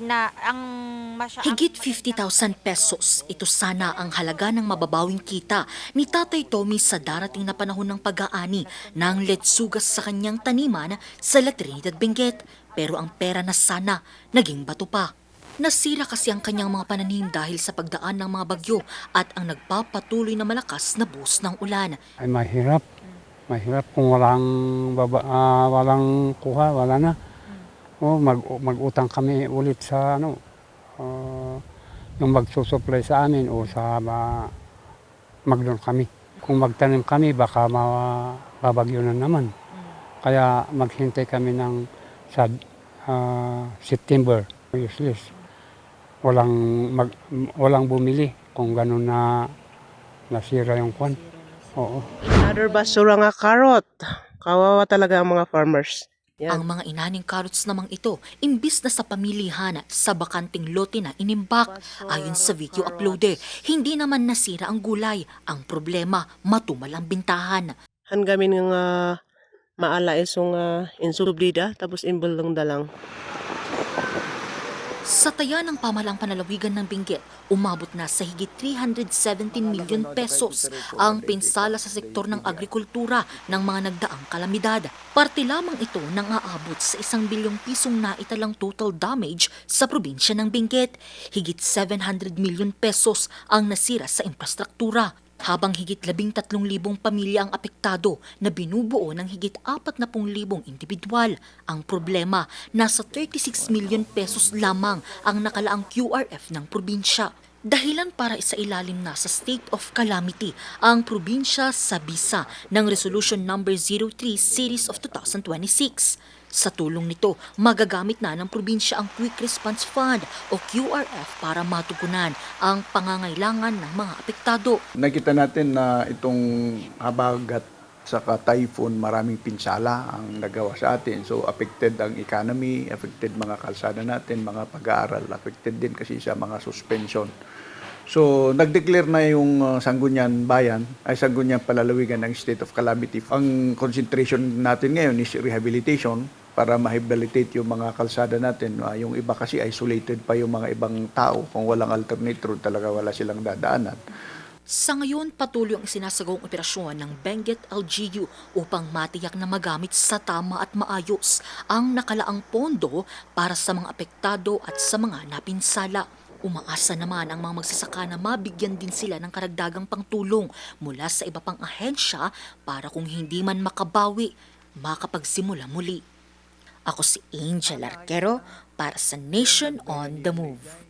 na Higit 50,000 pesos. Ito sana ang halaga ng mababawing kita ni Tatay Tommy sa darating na panahon ng pag-aani ng letsugas sa kanyang taniman sa La Trinidad, Benguet. Pero ang pera na sana naging bato pa. Nasira kasi ang kanyang mga pananim dahil sa pagdaan ng mga bagyo at ang nagpapatuloy na malakas na buhos ng ulan. Ay mahirap. Mahirap kung walang kuha, wala na. Mag-utang kami ulit sa yung magsusupply sa amin o sa mag-loan kami. Kung magtanim kami, baka babagyo na naman. Kaya maghintay kami sa September. Useless. Walang bumili kung gano'n na nasira yung kwan. Oo. Another basura nga karot. Kawawa talaga ang mga farmers. Yan. Ang mga inaning carrots namang ito, imbis na sa pamilihan sa bakanting lote na inimbak. Ayon sa video uploader, hindi naman nasira ang gulay. Ang problema, matumal ang bintahan. Hanggamin nga maala isong insublida tapos imbulong dalang. Sa taya ng pamahalang panalawigan ng Benguet, umabot na sa higit 317 milyon pesos ang pinsala sa sektor ng agrikultura ng mga nagdaang kalamidad. Parte lamang ito nang aabot sa 1 bilyong pisong naitalang total damage sa probinsya ng Benguet. Higit 700 milyon pesos ang nasira sa infrastruktura. Habang higit 13,000 pamilya ang apektado na binubuo ng higit 40,000 individual. Ang problema, nasa 36 milyon pesos lamang ang nakalaang QRF ng probinsya. Dahilan para isailalim na sa state of calamity ang probinsya sa bisa ng Resolution No. 03 Series of 2026. Sa tulong nito, magagamit na ng probinsya ang Quick Response Fund o QRF para matugunan ang pangangailangan ng mga apektado. Nakita natin na itong habagat saka typhoon, maraming pinsala ang nagawa sa atin. So affected ang economy, affected mga kalsada natin, mga pag-aaral, affected din kasi sa mga suspension. So, nag-declare na yung Sangguniang Bayan, ay Sangguniang Palalawigan ng State of Calamity. Ang concentration natin ngayon is rehabilitation para ma-rehabilitate yung mga kalsada natin. Yung iba kasi isolated pa yung mga ibang tao. Kung walang alternate route, talaga wala silang dadaanan. Sa ngayon, patuloy ang isinasagawang operasyon ng Benguet LGU upang matiyak na magamit sa tama at maayos ang nakalaang pondo para sa mga apektado at sa mga napinsala. Umaasa naman ang mga magsasaka na mabigyan din sila ng karagdagang pangtulong mula sa iba pang ahensya para kung hindi man makabawi, makapagsimula muli. Ako si Angel Arquero para sa Nation on the Move.